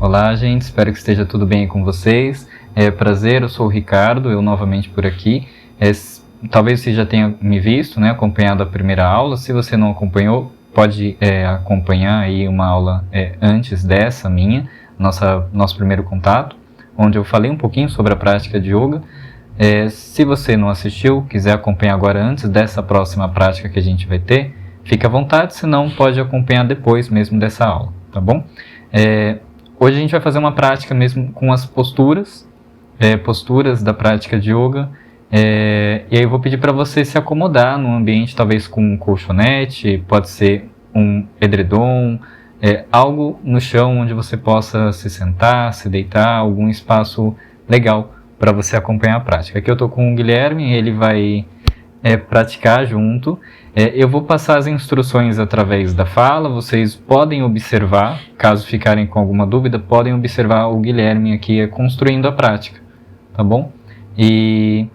Olá, gente, espero que esteja tudo bem com vocês. Prazer, eu sou o Ricardo, eu novamente por aqui. Talvez você já tenha me visto, né, acompanhado a primeira aula. Se você não acompanhou, pode acompanhar aí uma aula antes dessa minha, nosso primeiro contato, onde eu falei um pouquinho sobre a prática de yoga. Se você não assistiu, quiser acompanhar agora antes dessa próxima prática que a gente vai ter, fique à vontade, senão pode acompanhar depois mesmo dessa aula, tá bom? Hoje a gente vai fazer uma prática mesmo com as posturas da prática de yoga, e aí eu vou pedir para você se acomodar num ambiente talvez com um colchonete, pode ser um edredom, algo no chão onde você possa se sentar, se deitar, algum espaço legal para você acompanhar a prática. Aqui eu estou com o Guilherme, ele vai praticar junto. Eu vou passar as instruções através da fala, vocês podem observar, caso ficarem com alguma dúvida, podem observar o Guilherme aqui construindo a prática, tá bom? E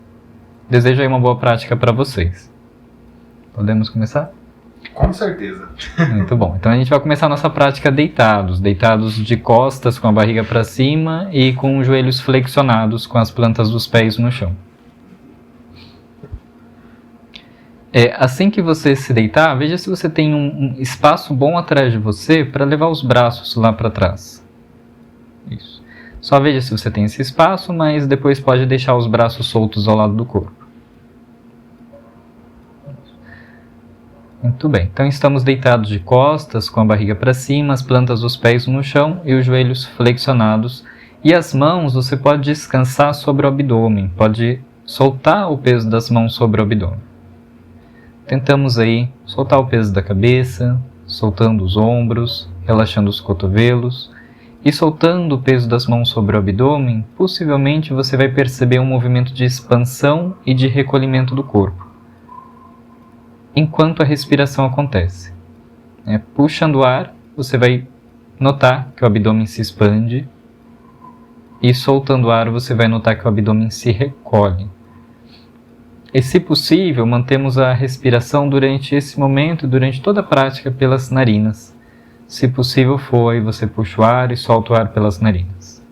desejo aí uma boa prática para vocês. Podemos começar? Com certeza. Muito bom. Então a gente vai começar a nossa prática deitados de costas com a barriga para cima e com os joelhos flexionados com as plantas dos pés no chão. Assim que você se deitar, veja se você tem um espaço bom atrás de você para levar os braços lá para trás. Isso. Só veja se você tem esse espaço, mas depois pode deixar os braços soltos ao lado do corpo. Muito bem, então estamos deitados de costas, com a barriga para cima, as plantas dos pés no chão e os joelhos flexionados. E as mãos você pode descansar sobre o abdômen, pode soltar o peso das mãos sobre o abdômen. Tentamos aí soltar o peso da cabeça, soltando os ombros, relaxando os cotovelos e soltando o peso das mãos sobre o abdômen, possivelmente você vai perceber um movimento de expansão e de recolhimento do corpo enquanto a respiração acontece. Puxando o ar, você vai notar que o abdômen se expande e soltando o ar, você vai notar que o abdômen se recolhe. E, se possível, mantemos a respiração durante esse momento, durante toda a prática, pelas narinas. Se possível for, aí você puxa o ar e solta o ar pelas narinas.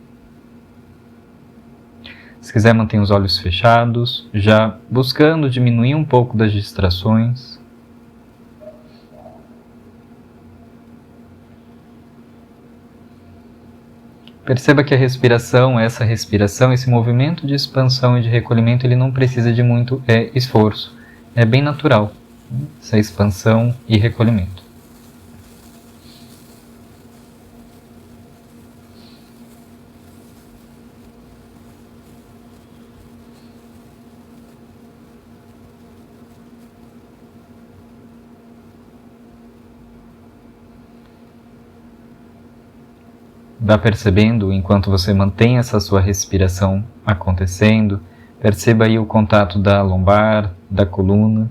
Se quiser, mantenha os olhos fechados, já buscando diminuir um pouco das distrações. Perceba que a respiração, esse movimento de expansão e de recolhimento, ele não precisa de muito esforço. É bem natural, essa expansão e recolhimento. Vá percebendo, enquanto você mantém essa sua respiração acontecendo, perceba aí o contato da lombar, da coluna.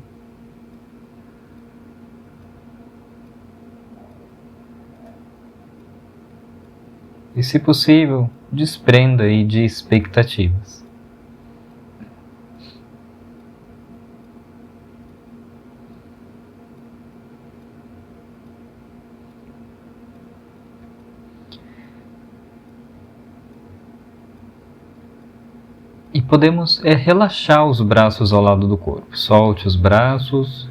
E, se possível, desprenda aí de expectativas. E podemos relaxar os braços ao lado do corpo. Solte os braços.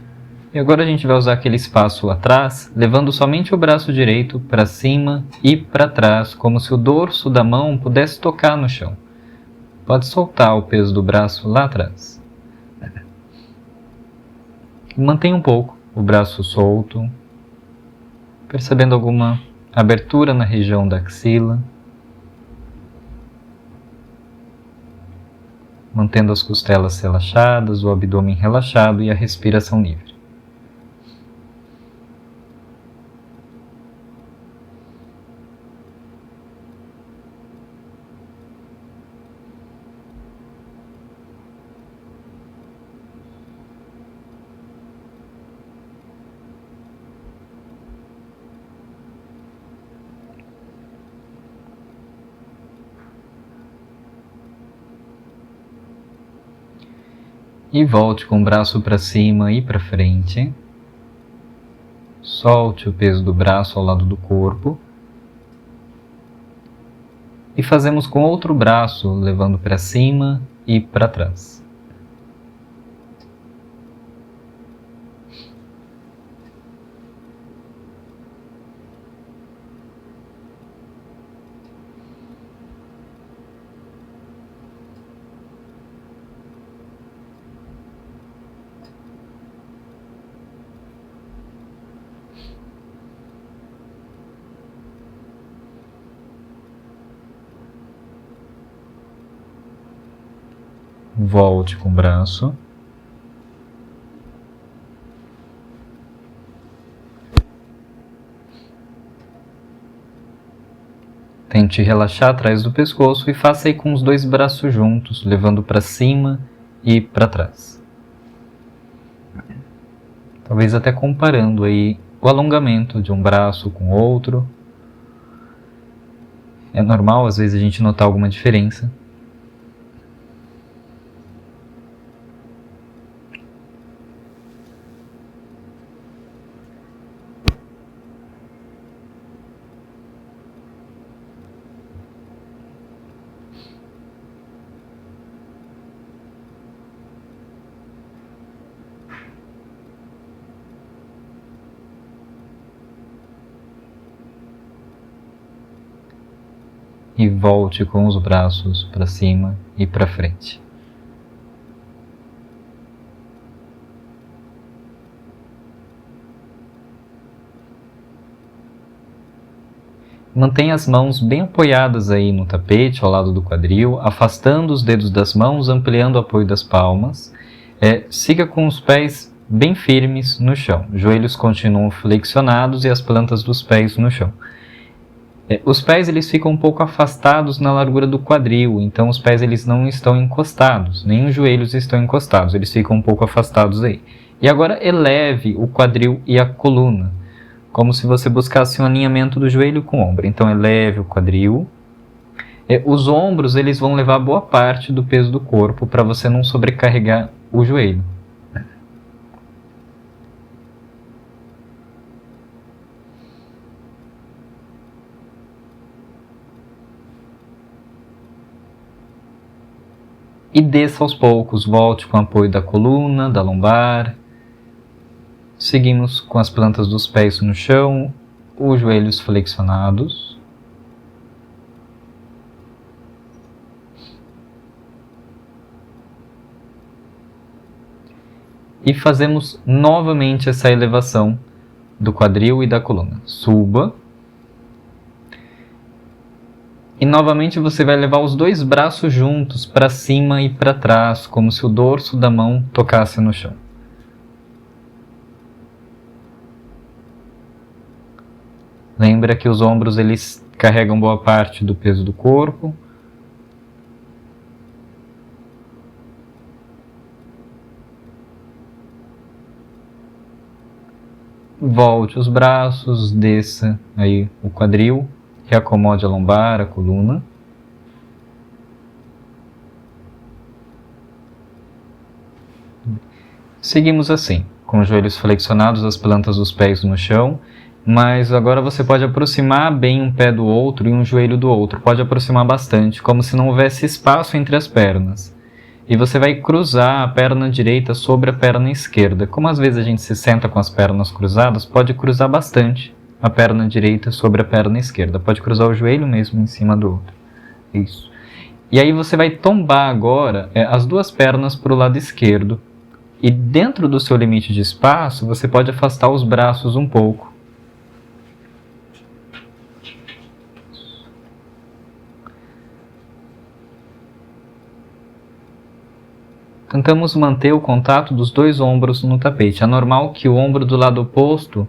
E agora a gente vai usar aquele espaço atrás, levando somente o braço direito para cima e para trás, como se o dorso da mão pudesse tocar no chão. Pode soltar o peso do braço lá atrás. Mantenha um pouco o braço solto, percebendo alguma abertura na região da axila. Mantendo as costelas relaxadas, o abdômen relaxado e a respiração livre. E volte com o braço para cima e para frente. Solte o peso do braço ao lado do corpo. E fazemos com outro braço, levando para cima e para trás. Volte com o braço. Tente relaxar atrás do pescoço e faça aí com os dois braços juntos, levando para cima e para trás. Talvez até comparando aí o alongamento de um braço com o outro. É normal às vezes a gente notar alguma diferença. E volte com os braços para cima e para frente. Mantenha as mãos bem apoiadas aí no tapete, ao lado do quadril, afastando os dedos das mãos, ampliando o apoio das palmas. Siga com os pés bem firmes no chão. Joelhos continuam flexionados e as plantas dos pés no chão. Os pés eles ficam um pouco afastados na largura do quadril, então os pés eles não estão encostados, nem os joelhos estão encostados, eles ficam um pouco afastados aí. E agora eleve o quadril e a coluna, como se você buscasse um alinhamento do joelho com o ombro. Então eleve o quadril. Os ombros eles vão levar boa parte do peso do corpo para você não sobrecarregar o joelho. E desça aos poucos, volte com o apoio da coluna, da lombar. Seguimos com as plantas dos pés no chão, os joelhos flexionados. E fazemos novamente essa elevação do quadril e da coluna. Suba. E novamente você vai levar os dois braços juntos para cima e para trás, como se o dorso da mão tocasse no chão. Lembra que os ombros eles carregam boa parte do peso do corpo. Volte os braços, desça aí o quadril. Reacomode a lombar, a coluna. Seguimos assim, com os joelhos flexionados, as plantas dos pés no chão, mas agora você pode aproximar bem um pé do outro e um joelho do outro. Pode aproximar bastante, como se não houvesse espaço entre as pernas. E você vai cruzar a perna direita sobre a perna esquerda. Como às vezes a gente se senta com as pernas cruzadas, pode cruzar bastante a perna direita sobre a perna esquerda. Pode cruzar o joelho mesmo em cima do outro. Isso. E aí você vai tombar agora as duas pernas para o lado esquerdo. E dentro do seu limite de espaço, você pode afastar os braços um pouco. Tentamos manter o contato dos dois ombros no tapete. É normal que o ombro do lado oposto,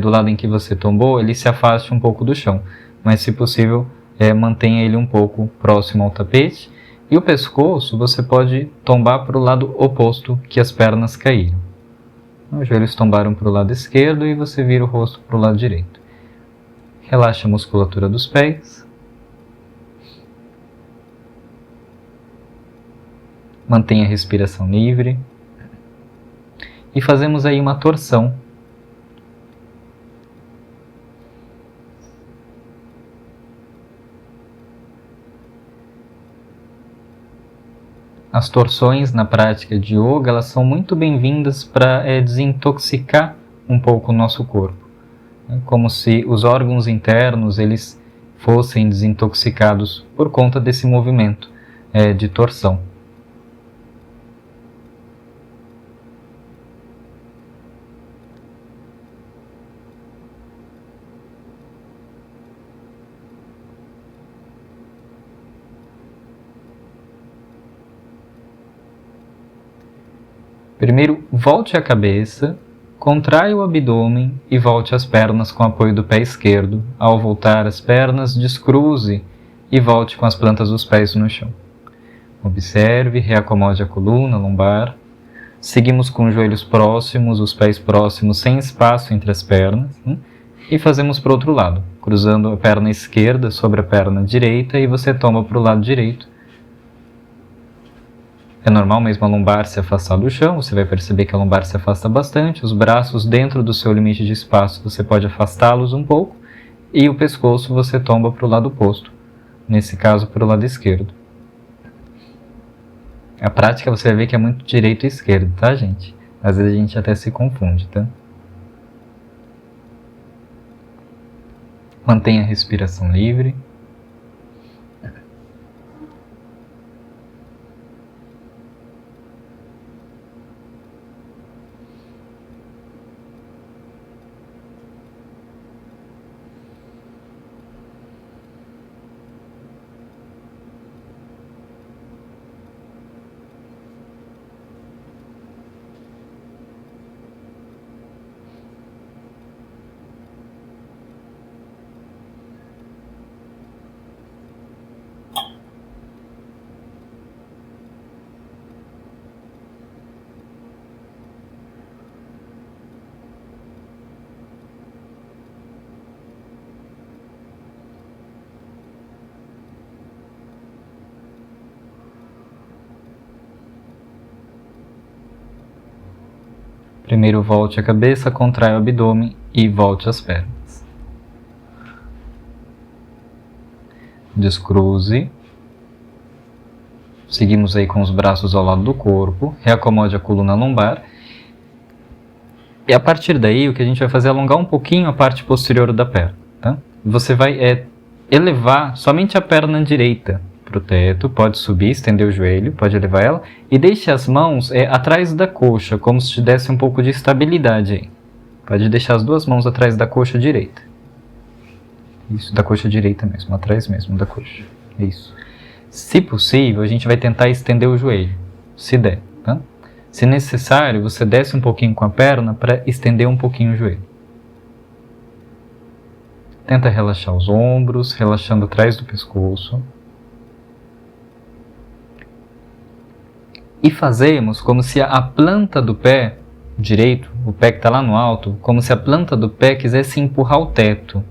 do lado em que você tombou, ele se afaste um pouco do chão. Mas, se possível, mantenha ele um pouco próximo ao tapete. E o pescoço, você pode tombar para o lado oposto que as pernas caíram. Os joelhos tombaram para o lado esquerdo e você vira o rosto para o lado direito. Relaxa a musculatura dos pés. Mantenha a respiração livre. E fazemos aí uma torção. as torções na prática de yoga, elas são muito bem-vindas para desintoxicar um pouco o nosso corpo. Como se os órgãos internos eles fossem desintoxicados por conta desse movimento de torção. Primeiro, volte a cabeça, contraia o abdômen e volte as pernas com o apoio do pé esquerdo. Ao voltar as pernas, descruze e volte com as plantas dos pés no chão. Observe, reacomode a coluna lombar. Seguimos com os joelhos próximos, os pés próximos, sem espaço entre as pernas. E fazemos para o outro lado, cruzando a perna esquerda sobre a perna direita e você toma para o lado direito. É normal mesmo a lombar se afastar do chão, você vai perceber que a lombar se afasta bastante, os braços dentro do seu limite de espaço você pode afastá-los um pouco e o pescoço você tomba para o lado oposto, nesse caso para o lado esquerdo. A prática você vai ver que é muito direito e esquerdo, tá gente? Às vezes a gente até se confunde, tá? Mantenha a respiração livre. Primeiro volte a cabeça, contrai o abdômen e volte as pernas. Descruze. Seguimos aí com os braços ao lado do corpo, reacomode a coluna lombar. E a partir daí, o que a gente vai fazer é alongar um pouquinho a parte posterior da perna. Tá? Você vai elevar somente a perna direita para o teto, pode subir, estender o joelho, pode elevar ela, e deixe as mãos atrás da coxa, como se te desse um pouco de estabilidade aí. Pode deixar as duas mãos atrás da coxa direita. Isso, da coxa direita mesmo, atrás mesmo da coxa. Isso. Se possível, a gente vai tentar estender o joelho, se der, tá? Se necessário, você desce um pouquinho com a perna para estender um pouquinho o joelho. Tenta relaxar os ombros, relaxando atrás do pescoço. E fazemos como se a planta do pé direito, o pé que está lá no alto, como se a planta do pé quisesse empurrar o teto.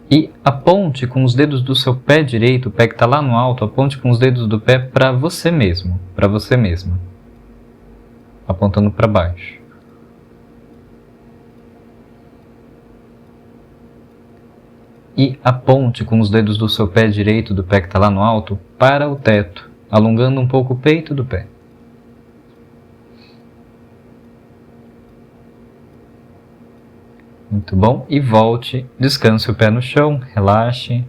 E aponte com os dedos do seu pé direito, o pé que está lá no alto, aponte com os dedos do pé para você mesmo, para você mesma. Apontando para baixo. E aponte com os dedos do seu pé direito, do pé que está lá no alto, para o teto, alongando um pouco o peito do pé. Muito bom. E volte, descanse o pé no chão, relaxe.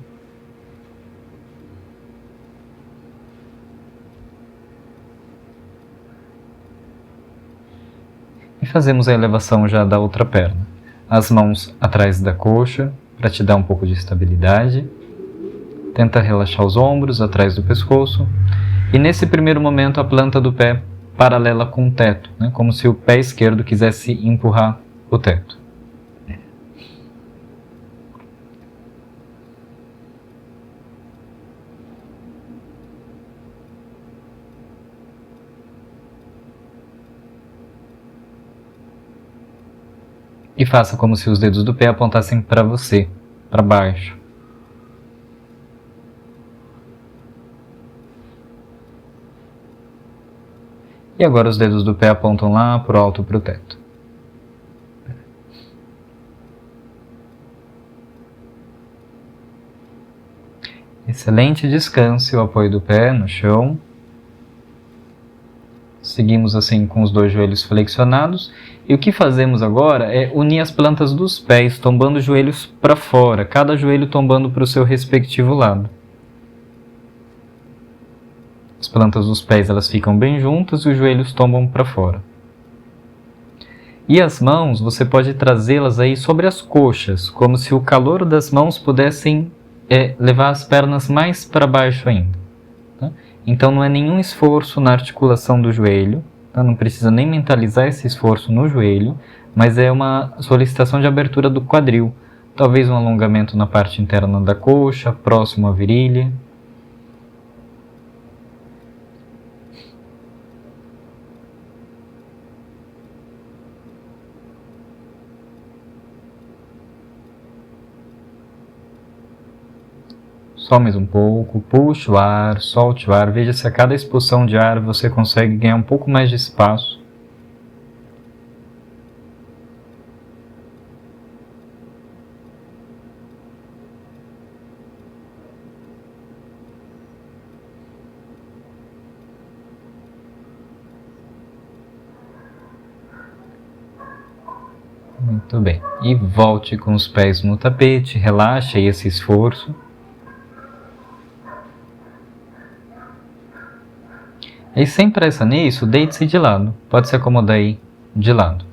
E fazemos a elevação já da outra perna. As mãos atrás da coxa, para te dar um pouco de estabilidade. Tenta relaxar os ombros atrás do pescoço. E nesse primeiro momento a planta do pé paralela com o teto, né? Como se o pé esquerdo quisesse empurrar o teto. E faça como se os dedos do pé apontassem para você, para baixo. E agora os dedos do pé apontam lá para o alto, para o teto. Excelente, descanse o apoio do pé no chão. Seguimos assim com os dois joelhos flexionados. E o que fazemos agora é unir as plantas dos pés, tombando os joelhos para fora, cada joelho tombando para o seu respectivo lado. As plantas dos pés elas ficam bem juntas e os joelhos tombam para fora. E as mãos, você pode trazê-las aí sobre as coxas, como se o calor das mãos pudessem levar as pernas mais para baixo ainda. Tá? Então não é nenhum esforço na articulação do joelho, tá? Não precisa nem mentalizar esse esforço no joelho, mas é uma solicitação de abertura do quadril, talvez um alongamento na parte interna da coxa, próximo à virilha. Só mais um pouco, puxe o ar, solte o ar, veja se a cada expulsão de ar você consegue ganhar um pouco mais de espaço. Muito bem, e volte com os pés no tapete, relaxe aí esse esforço. E sem pressa nisso, deite-se de lado. Pode se acomodar aí de lado.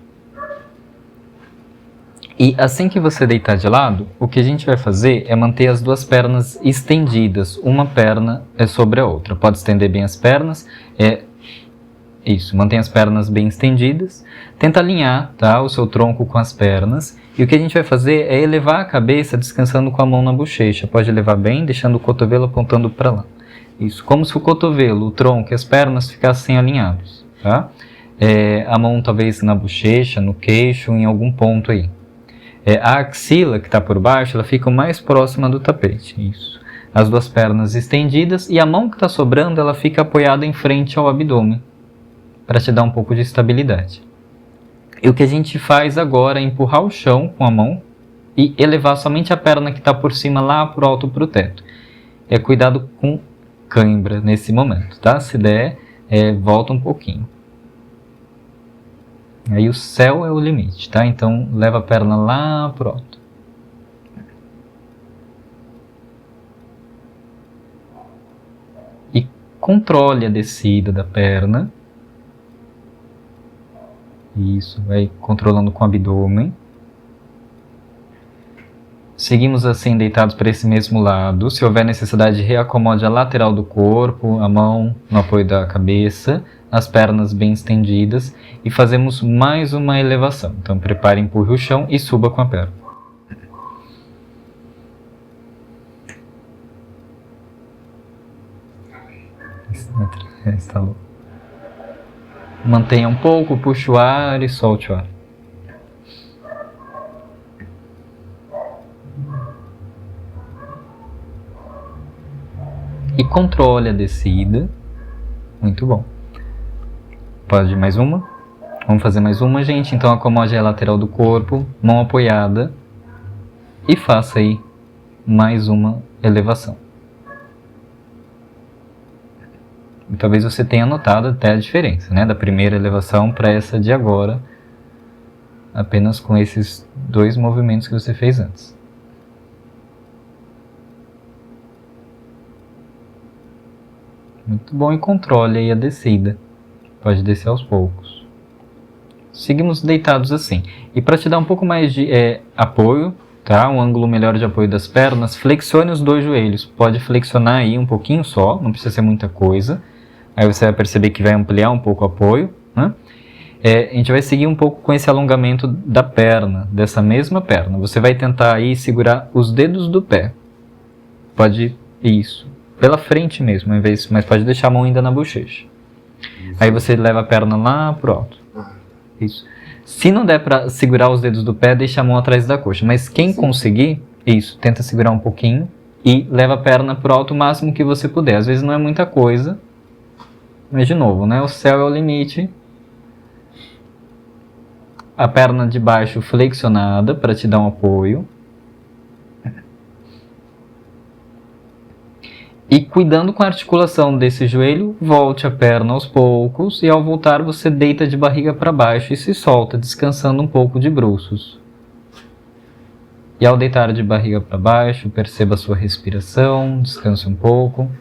E assim que você deitar de lado, o que a gente vai fazer é manter as duas pernas estendidas. Uma perna é sobre a outra. Pode estender bem as pernas. Isso, mantém as pernas bem estendidas. Tenta alinhar, tá, o seu tronco com as pernas. E o que a gente vai fazer é elevar a cabeça descansando com a mão na bochecha. Pode elevar bem, deixando o cotovelo apontando para lá. Isso, como se o cotovelo, o tronco e as pernas ficassem alinhados, tá? A mão talvez na bochecha, no queixo, em algum ponto aí. A axila que está por baixo, ela fica mais próxima do tapete, isso. As duas pernas estendidas e a mão que está sobrando, ela fica apoiada em frente ao abdômen, para te dar um pouco de estabilidade. E o que a gente faz agora é empurrar o chão com a mão e elevar somente a perna que está por cima lá para o alto, para o teto. Cuidado com cãibra nesse momento, tá? Se der, volta um pouquinho. Aí o céu é o limite, tá? Então leva a perna lá pro alto. E controle a descida da perna. Isso, vai controlando com o abdômen. Seguimos assim deitados para esse mesmo lado. Se houver necessidade, reacomode a lateral do corpo, a mão no apoio da cabeça, as pernas bem estendidas e fazemos mais uma elevação. Então prepare, empurre o chão e suba com a perna. Instalou. Mantenha um pouco, puxe o ar e solte o ar. E controle a descida. Muito bom. Pode mais uma? Vamos fazer mais uma, gente. Então acomode a lateral do corpo, mão apoiada. E faça aí mais uma elevação. E talvez você tenha notado até a diferença, né? Da primeira elevação para essa de agora. Apenas com esses dois movimentos que você fez antes. Muito bom, e controle aí a descida. Pode descer aos poucos. Seguimos deitados assim. E para te dar um pouco mais de apoio, tá? Um ângulo melhor de apoio das pernas, flexione os dois joelhos. Pode flexionar aí um pouquinho só, não precisa ser muita coisa. Aí você vai perceber que vai ampliar um pouco o apoio, né? A gente vai seguir um pouco com esse alongamento da perna, dessa mesma perna. Você vai tentar aí segurar os dedos do pé. Pode, isso. Pela frente mesmo, mas pode deixar a mão ainda na bochecha. Aí você leva a perna lá pro alto. Isso. Se não der para segurar os dedos do pé, deixa a mão atrás da coxa. Mas quem conseguir, isso, tenta segurar um pouquinho e leva a perna pro alto o máximo que você puder. Às vezes não é muita coisa, Mas de novo, né? O céu é o limite. A perna de baixo flexionada para te dar um apoio. E cuidando com a articulação desse joelho, volte a perna aos poucos e ao voltar você deita de barriga para baixo e se solta, descansando um pouco de bruços. E ao deitar de barriga para baixo, perceba a sua respiração, descanse um pouco.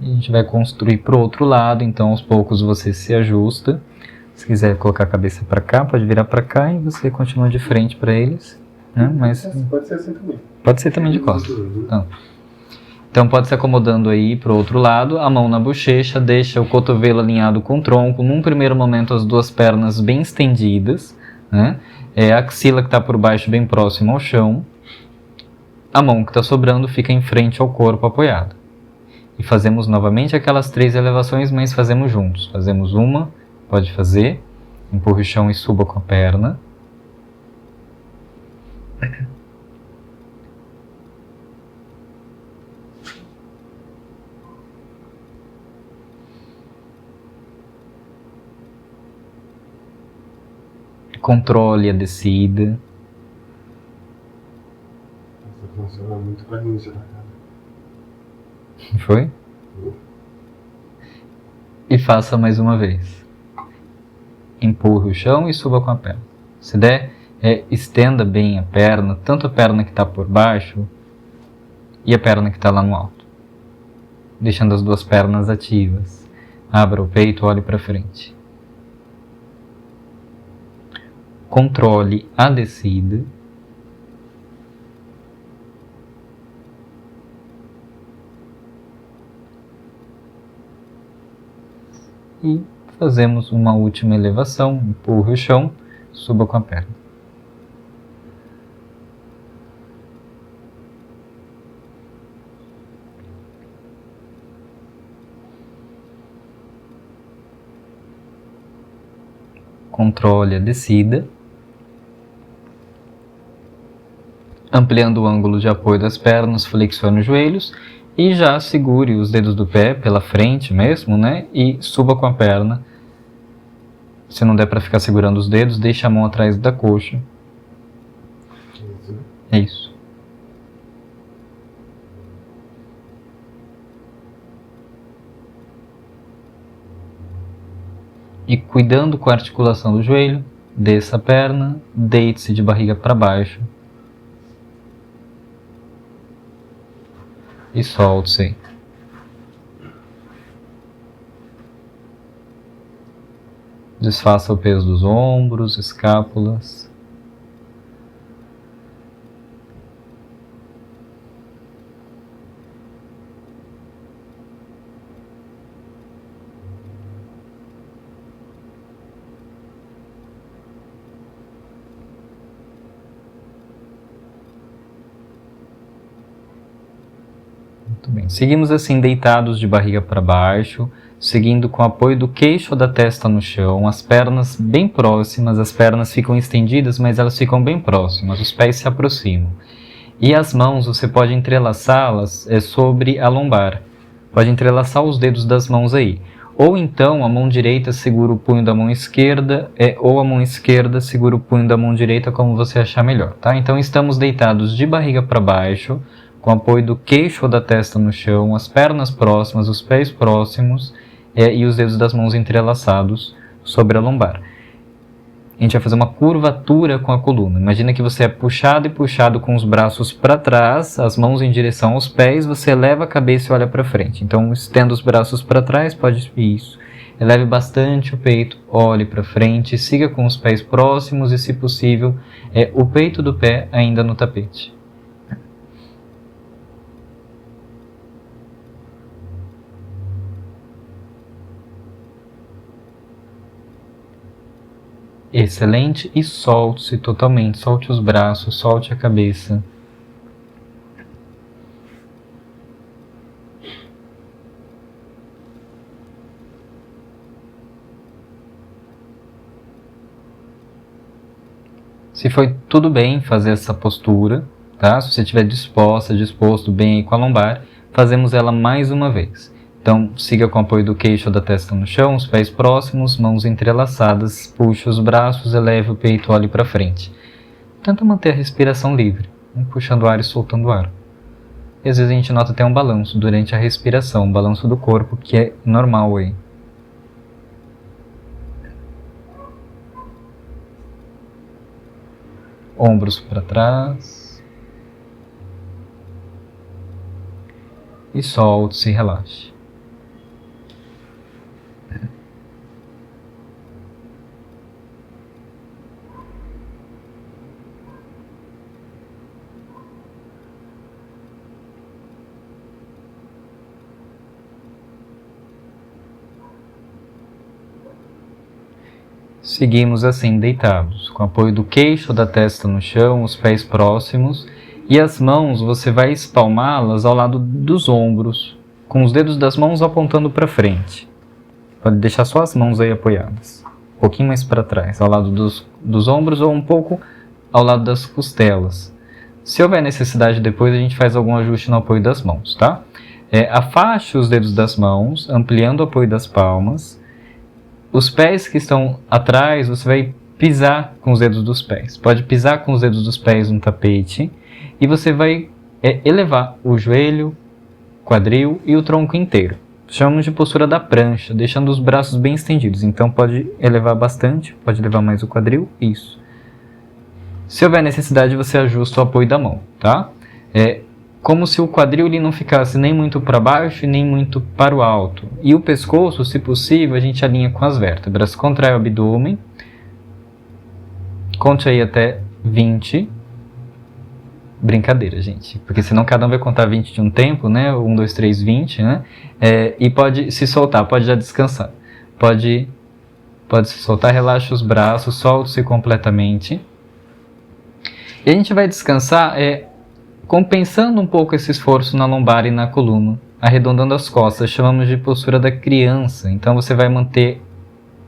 E a gente vai construir para o outro lado, então aos poucos você se ajusta. Se quiser colocar a cabeça para cá, pode virar para cá e você continua de frente para eles. Né? Mas pode ser assim também. Pode ser também de costas. Então pode se acomodando aí para o outro lado, a mão na bochecha, deixa o cotovelo alinhado com o tronco. Num primeiro momento as duas pernas bem estendidas, né? A axila que está por baixo bem próxima ao chão. A mão que está sobrando fica em frente ao corpo apoiado. E fazemos novamente aquelas 3 elevações, mas fazemos juntos. Fazemos uma, pode fazer, empurre o chão e suba com a perna. Controle a descida. Essa funciona muito para mim, já. Foi? E faça mais uma vez. Empurre o chão e suba com a perna. Se der, estenda bem a perna, tanto a perna que está por baixo e a perna que está lá no alto. Deixando as duas pernas ativas. Abra o peito, olhe para frente. Controle a descida. E fazemos uma última elevação, empurre o chão, suba com a perna. Controle a descida. Ampliando o ângulo de apoio das pernas, flexione os joelhos e já segure os dedos do pé pela frente mesmo, né? E suba com a perna. Se não der para ficar segurando os dedos, deixe a mão atrás da coxa. É isso. E cuidando com a articulação do joelho, desça a perna, deite-se de barriga para baixo. E solte-se. Desfaça o peso dos ombros, escápulas. Muito bem. Seguimos assim deitados de barriga para baixo, seguindo com o apoio do queixo da testa no chão, as pernas bem próximas, as pernas ficam estendidas, mas elas ficam bem próximas, os pés se aproximam. E as mãos, você pode entrelaçá-las sobre a lombar. Pode entrelaçar os dedos das mãos aí. Ou então a mão direita segura o punho da mão esquerda, ou a mão esquerda segura o punho da mão direita, como você achar melhor, tá? Então estamos deitados de barriga para baixo, com apoio do queixo ou da testa no chão, as pernas próximas, os pés próximos e os dedos das mãos entrelaçados sobre a lombar. A gente vai fazer uma curvatura com a coluna. Imagina que você é puxado e puxado com os braços para trás, as mãos em direção aos pés, você eleva a cabeça e olha para frente. Então estenda os braços para trás, pode isso. Eleve bastante o peito, olhe para frente, siga com os pés próximos e, se possível, o peito do pé ainda no tapete. Excelente, e solte-se totalmente, solte os braços, solte a cabeça. Se foi tudo bem fazer essa postura, tá? Se você estiver disposto bem aí com a lombar, fazemos ela mais uma vez. Então, siga com o apoio do queixo ou da testa no chão, os pés próximos, mãos entrelaçadas, puxe os braços, eleve o peito, olhe para frente. Tenta manter a respiração livre, puxando o ar e soltando o ar. E às vezes a gente nota até um balanço durante a respiração, um balanço do corpo, que é normal aí. Ombros para trás. E solte-se e relaxe. Seguimos assim, deitados, com o apoio do queixo da testa no chão, os pés próximos, e as mãos você vai espalmá-las ao lado dos ombros, com os dedos das mãos apontando para frente. Pode deixar só as mãos aí apoiadas, um pouquinho mais para trás, ao lado dos ombros ou um pouco ao lado das costelas. Se houver necessidade depois, a gente faz algum ajuste no apoio das mãos, tá? Afaste os dedos das mãos, ampliando o apoio das palmas. Os pés que estão atrás, você vai pisar com os dedos dos pés. Pode pisar com os dedos dos pés no tapete. E você vai elevar o joelho, quadril e o tronco inteiro. Chamamos de postura da prancha, deixando os braços bem estendidos. Então pode elevar bastante, pode elevar mais o quadril, isso. Se houver necessidade, você ajusta o apoio da mão, tá? Como se o quadril ele não ficasse nem muito para baixo e nem muito para o alto. E o pescoço, se possível, a gente alinha com as vértebras. Contrai o abdômen. Conte aí até 20. Brincadeira, gente. Porque senão cada um vai contar 20 de um tempo, né? 1, 2, 3, 20, né? E pode se soltar, pode já descansar. Pode se soltar, relaxa os braços, solte-se completamente. E a gente vai descansar compensando um pouco esse esforço na lombar e na coluna, arredondando as costas, chamamos de postura da criança. Então você vai manter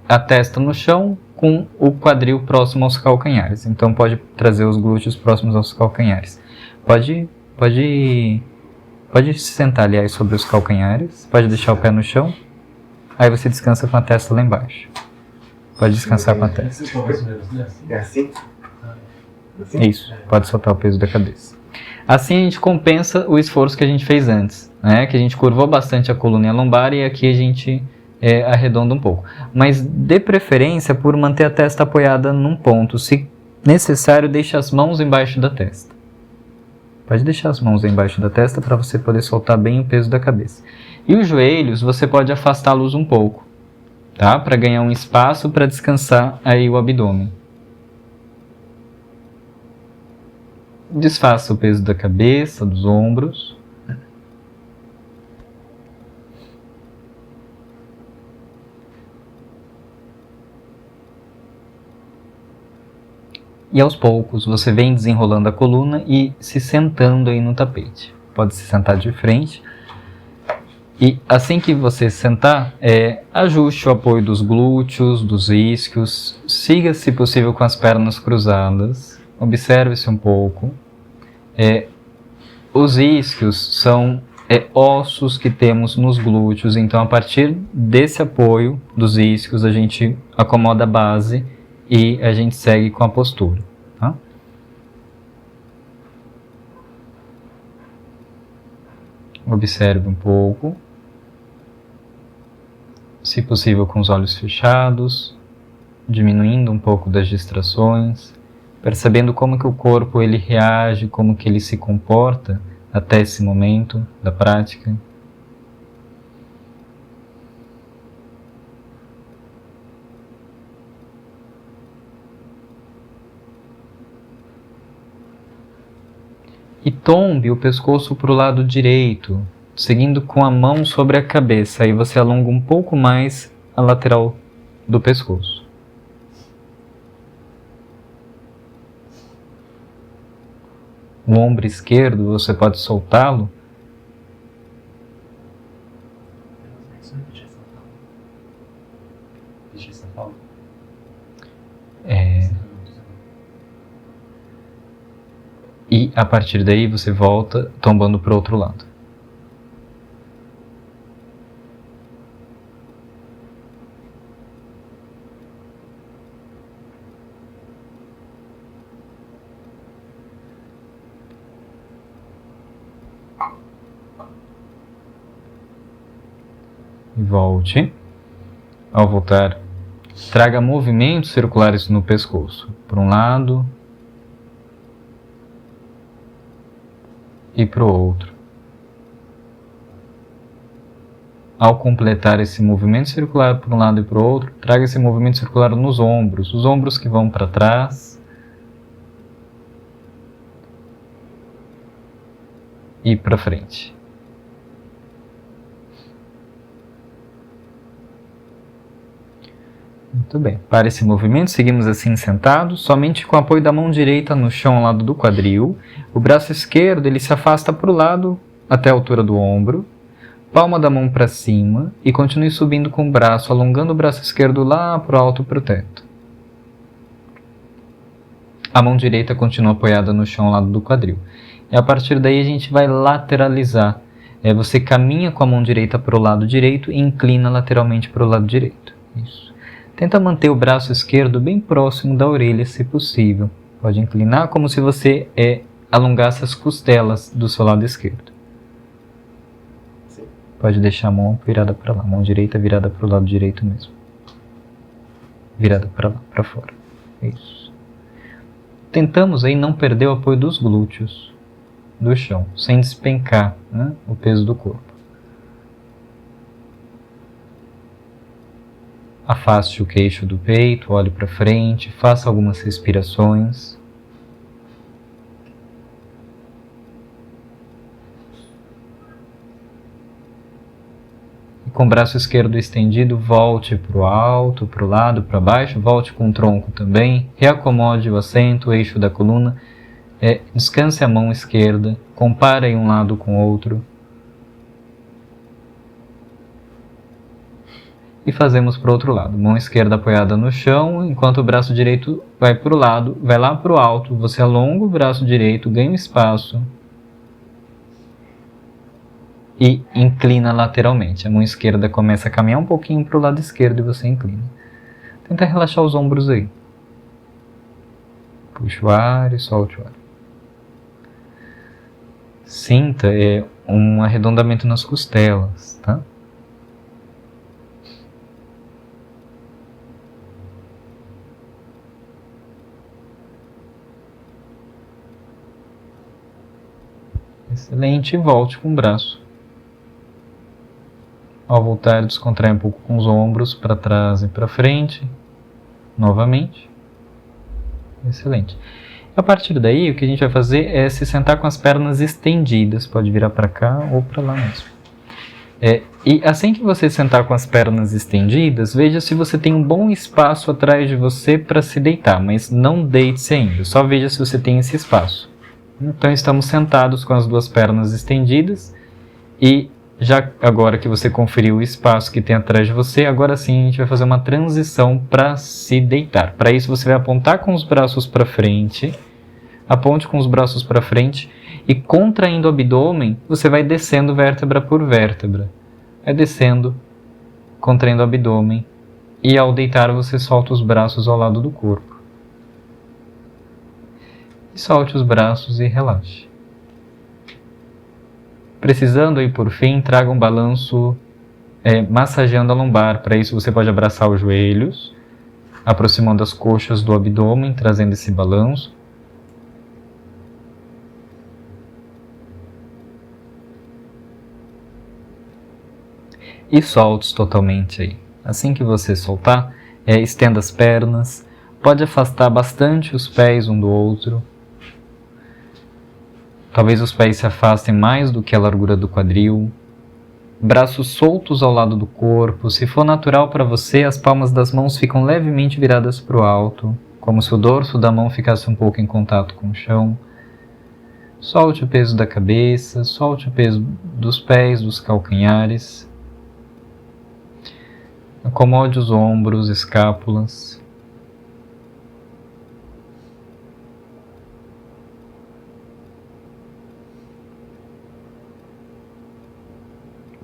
a testa no chão com o quadril próximo aos calcanhares. Então pode trazer os glúteos próximos aos calcanhares. Pode se sentar, aliás, sobre os calcanhares. Pode deixar o pé no chão. Aí você descansa com a testa lá embaixo. Pode descansar com a testa. É assim? Isso, pode soltar o peso da cabeça. Assim a gente compensa o esforço que a gente fez antes, né? Que a gente curvou bastante a coluna e a lombar, e aqui a gente arredonda um pouco. Mas dê preferência por manter a testa apoiada num ponto. Se necessário, deixe as mãos embaixo da testa. Pode deixar as mãos embaixo da testa para você poder soltar bem o peso da cabeça. E os joelhos, você pode afastá-los um pouco, tá? Para ganhar um espaço para descansar aí o abdômen. Desfaça o peso da cabeça, dos ombros. E aos poucos você vem desenrolando a coluna e se sentando aí no tapete. Pode se sentar de frente. E assim que você sentar, ajuste o apoio dos glúteos, dos isquios. Siga, se possível, com as pernas cruzadas. Observe-se um pouco. Os isquios são ossos que temos nos glúteos, então a partir desse apoio dos isquios a gente acomoda a base e a gente segue com a postura, tá? Observe um pouco, se possível com os olhos fechados, diminuindo um pouco das distrações, percebendo como que o corpo ele reage, como que ele se comporta até esse momento da prática. E tombe o pescoço para o lado direito, seguindo com a mão sobre a cabeça. Aí você alonga um pouco mais a lateral do pescoço. O ombro esquerdo, você pode soltá-lo. E a partir daí você volta tombando para o outro lado. E volte. Ao voltar, traga movimentos circulares no pescoço, para um lado e para o outro. Ao completar esse movimento circular para um lado e para o outro, traga esse movimento circular nos ombros, os ombros que vão para trás e para frente. Muito bem, para esse movimento seguimos assim sentados, somente com o apoio da mão direita no chão ao lado do quadril. O braço esquerdo ele se afasta para o lado até a altura do ombro, palma da mão para cima e continue subindo com o braço, alongando o braço esquerdo lá para o alto para o teto. A mão direita continua apoiada no chão ao lado do quadril. E a partir daí a gente vai lateralizar. Você caminha com a mão direita para o lado direito e inclina lateralmente para o lado direito. Isso. Tenta manter o braço esquerdo bem próximo da orelha, se possível. Pode inclinar como se você alongasse as costelas do seu lado esquerdo. Sim. Pode deixar a mão virada para lá, mão direita virada para o lado direito mesmo. Virada para lá, para fora. Isso. Tentamos aí não perder o apoio dos glúteos do chão, sem despencar, né, o peso do corpo. Afaste o queixo do peito, olhe para frente, faça algumas respirações. E com o braço esquerdo estendido, volte para o alto, para o lado, para baixo, volte com o tronco também, reacomode o assento, o eixo da coluna, descanse a mão esquerda, compare um lado com o outro. E fazemos para o outro lado, mão esquerda apoiada no chão, enquanto o braço direito vai para o lado, vai lá para o alto, você alonga o braço direito, ganha espaço e inclina lateralmente. A mão esquerda começa a caminhar um pouquinho para o lado esquerdo e você inclina. Tenta relaxar os ombros aí. Puxa o ar e solte o ar. Sinta um arredondamento nas costelas, tá? Excelente, e volte com o braço. Ao voltar, descontrai um pouco com os ombros para trás e para frente. Novamente. Excelente. A partir daí, o que a gente vai fazer é se sentar com as pernas estendidas. Pode virar para cá ou para lá mesmo. E assim que você sentar com as pernas estendidas, veja se você tem um bom espaço atrás de você para se deitar, mas não deite-se ainda. Só veja se você tem esse espaço. Então estamos sentados com as duas pernas estendidas e já agora que você conferiu o espaço que tem atrás de você, agora sim a gente vai fazer uma transição para se deitar. Para isso você vai apontar com os braços para frente, aponte com os braços para frente e contraindo o abdômen, você vai descendo vértebra por vértebra. Vai descendo, contraindo o abdômen e ao deitar você solta os braços ao lado do corpo. E solte os braços e relaxe. Precisando aí por fim, traga um balanço massageando a lombar. Para isso você pode abraçar os joelhos, aproximando as coxas do abdômen, trazendo esse balanço. E solte totalmente aí. Assim que você soltar, estenda as pernas, pode afastar bastante os pés um do outro. Talvez os pés se afastem mais do que a largura do quadril. Braços soltos ao lado do corpo. Se for natural para você, as palmas das mãos ficam levemente viradas para o alto, como se o dorso da mão ficasse um pouco em contato com o chão. Solte o peso da cabeça, solte o peso dos pés, dos calcanhares. Acomode os ombros, escápulas.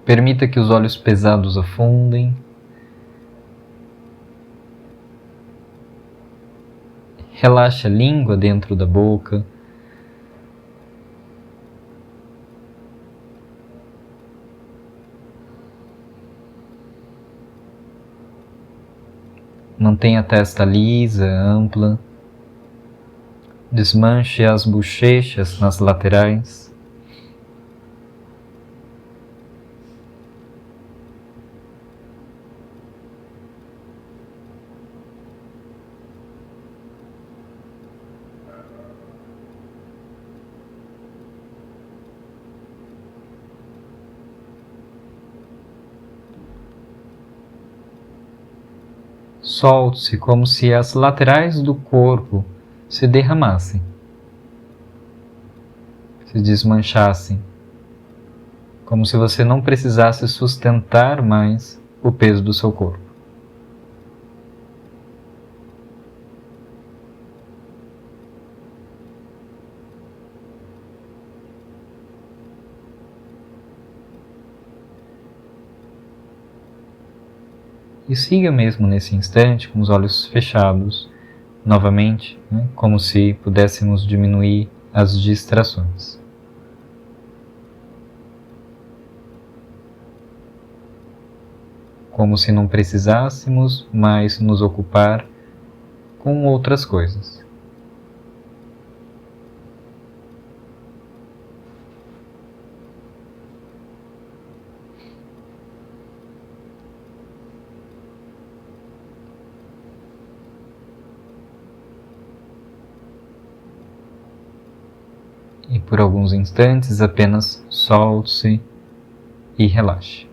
Permita que os olhos pesados afundem. Relaxe a língua dentro da boca. Mantenha a testa lisa, ampla. Desmanche as bochechas nas laterais. Solte-se como se as laterais do corpo se derramassem, se desmanchassem, como se você não precisasse sustentar mais o peso do seu corpo. E siga mesmo nesse instante com os olhos fechados, novamente, como se pudéssemos diminuir as distrações. Como se não precisássemos mais nos ocupar com outras coisas. E por alguns instantes apenas solte-se e relaxe.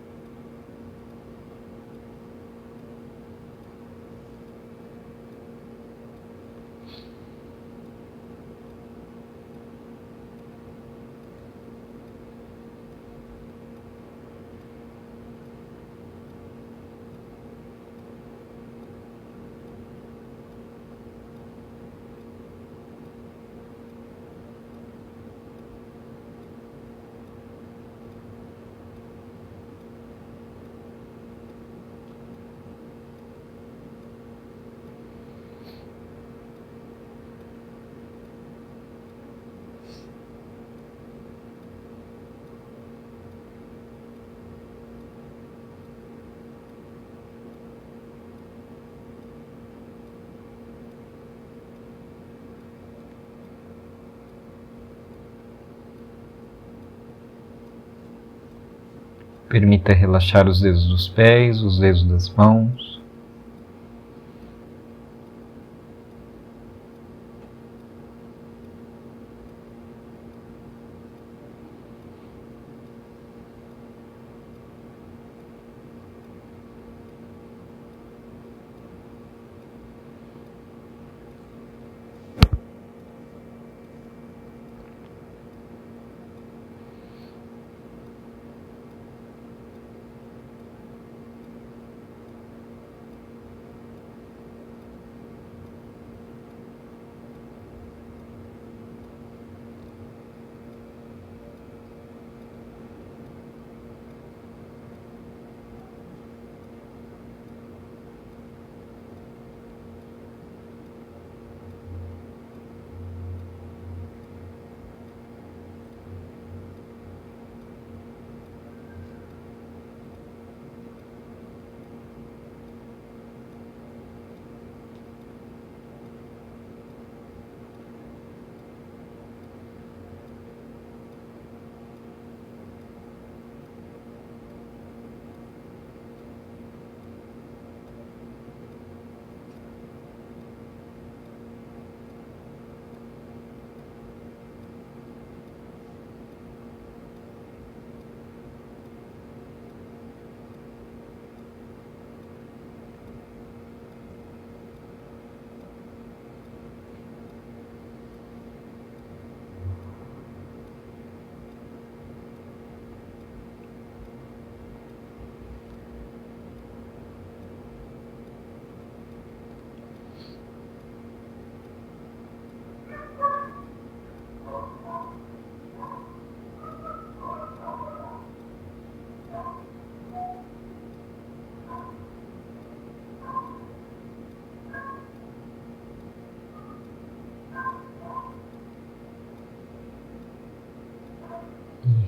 Permita relaxar os dedos dos pés, os dedos das mãos.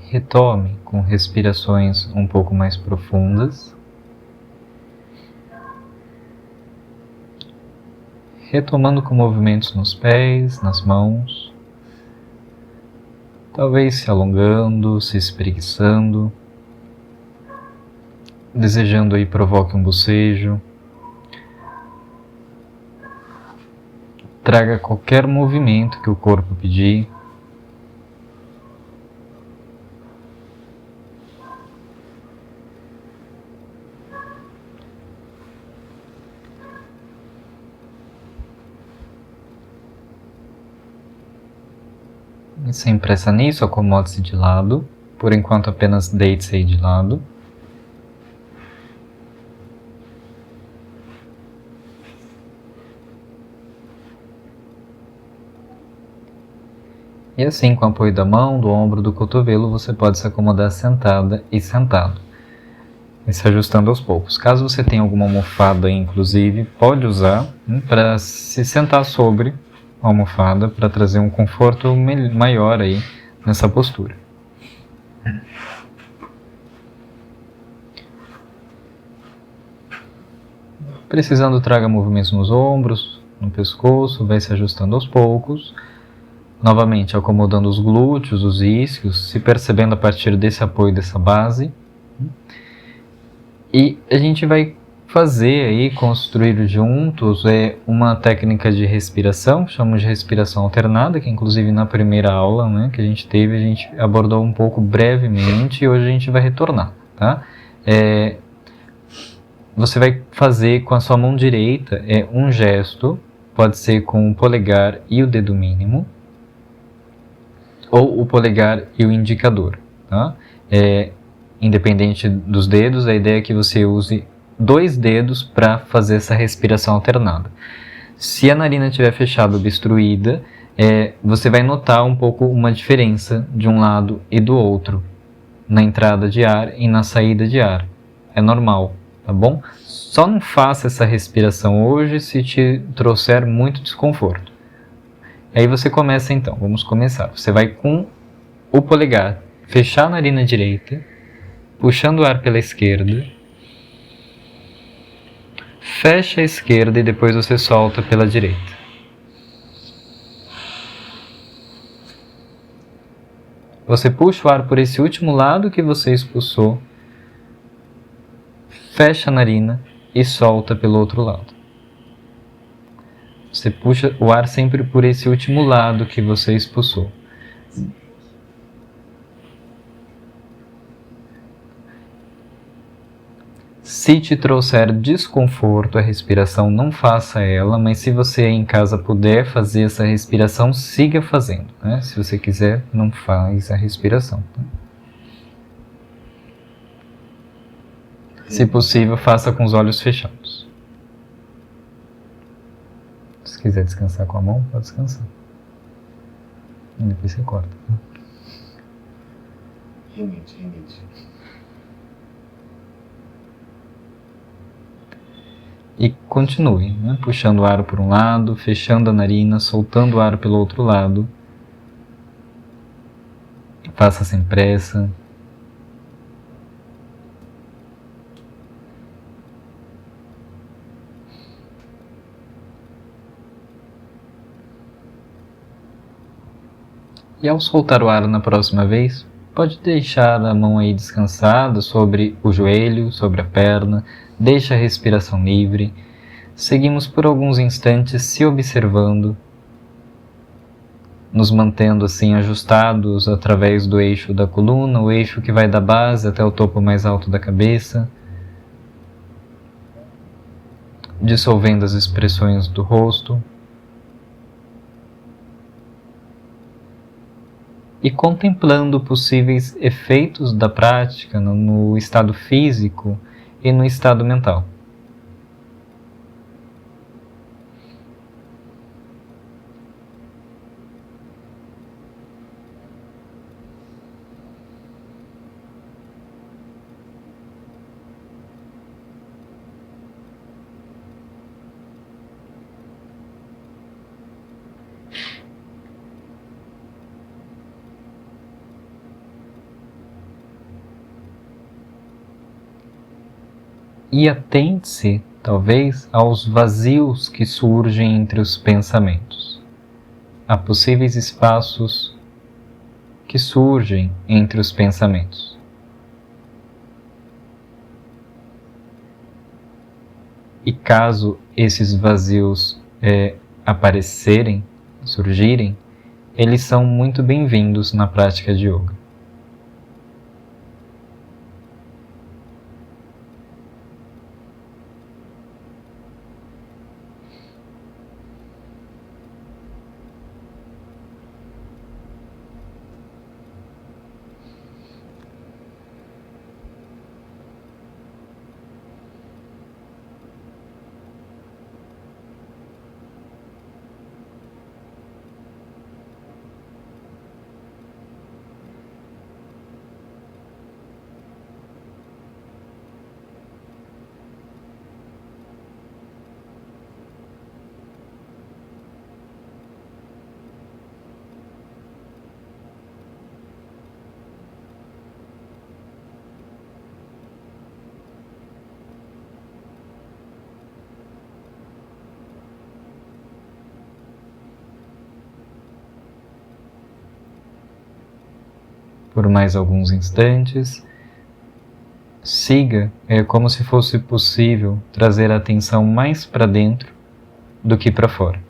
retome com respirações um pouco mais profundas. Retomando com movimentos nos pés, nas mãos. Talvez se alongando, se espreguiçando. Desejando aí provoque um bocejo. Traga qualquer movimento que o corpo pedir. E sem pressa nisso, acomode-se de lado. Por enquanto apenas deite-se aí de lado. E assim, com o apoio da mão, do ombro, do cotovelo, você pode se acomodar sentada e sentado. E se ajustando aos poucos. Caso você tenha alguma almofada, inclusive, pode usar para se sentar sobre a almofada, para trazer um conforto maior aí nessa postura. Precisando, traga movimentos nos ombros, no pescoço, vai se ajustando aos poucos. Novamente, acomodando os glúteos, os isquios, se percebendo a partir desse apoio, dessa base. E a gente vai fazer aí, construir juntos, uma técnica de respiração, chamamos de respiração alternada, que inclusive na primeira aula, né, que a gente abordou um pouco brevemente e hoje a gente vai retornar, tá? Você vai fazer com a sua mão direita um gesto, pode ser com o polegar e o dedo mínimo, ou o polegar e o indicador, tá? Independente dos dedos, a ideia é que você use 2 dedos para fazer essa respiração alternada. Se a narina estiver fechada, obstruída, você vai notar um pouco uma diferença de um lado e do outro, na entrada de ar e na saída de ar. É normal, tá bom? Só não faça essa respiração hoje se te trouxer muito desconforto. Aí você começa então, vamos começar. Você vai com o polegar fechar a narina direita, puxando o ar pela esquerda, fecha a esquerda e depois você solta pela direita. Você puxa o ar por esse último lado que você expulsou, fecha a narina e solta pelo outro lado. Você puxa o ar sempre por esse último lado que você expulsou. Se te trouxer desconforto a respiração, não faça ela, mas se você em casa puder fazer essa respiração, siga fazendo, né? Se você quiser, não faz a respiração. Tá? Se possível, faça com os olhos fechados. Se quiser descansar com a mão, pode descansar. E depois você corta. Tá? Remite. E continue, né? Puxando o ar por um lado, fechando a narina, soltando o ar pelo outro lado. Faça sem pressa. E ao soltar o ar na próxima vez, pode deixar a mão aí descansada sobre o joelho, sobre a perna, deixa a respiração livre. Seguimos por alguns instantes se observando, nos mantendo assim ajustados através do eixo da coluna, o eixo que vai da base até o topo mais alto da cabeça, dissolvendo as expressões do rosto. E contemplando possíveis efeitos da prática no estado físico e no estado mental. E atente-se, talvez, aos vazios que surgem entre os pensamentos. Há possíveis espaços que surgem entre os pensamentos. E caso esses vazios aparecerem, surgirem, eles são muito bem-vindos na prática de yoga. Por mais alguns instantes, siga como se fosse possível trazer a atenção mais para dentro do que para fora.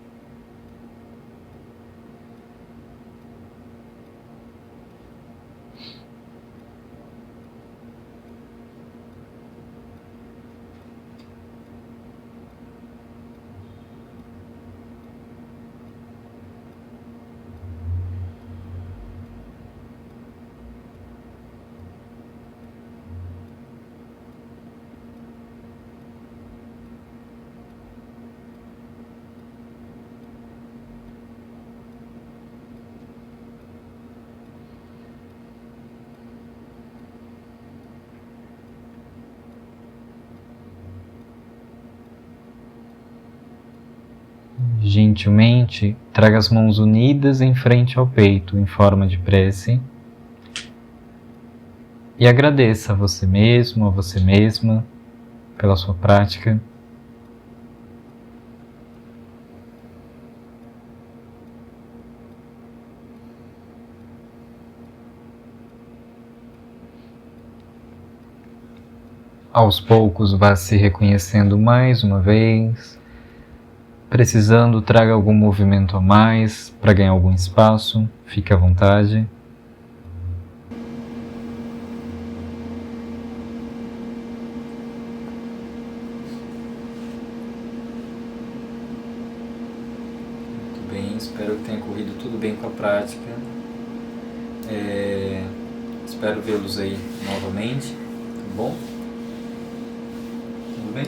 Gentilmente, traga as mãos unidas em frente ao peito, em forma de prece, e agradeça a você mesmo, a você mesma, pela sua prática. Aos poucos, vá se reconhecendo mais uma vez. Precisando, traga algum movimento a mais para ganhar algum espaço. Fique à vontade. Muito bem, espero que tenha corrido tudo bem com a prática. Espero vê-los aí novamente, tá bom? Tudo bem?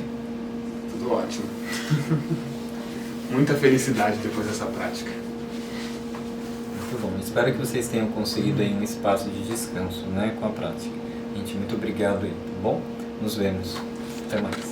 Tudo ótimo. Muita felicidade depois dessa prática. Muito bom. Espero que vocês tenham conseguido aí um espaço de descanso, né, com a prática. Gente, muito obrigado aí, tá bom? Nos vemos. Até mais.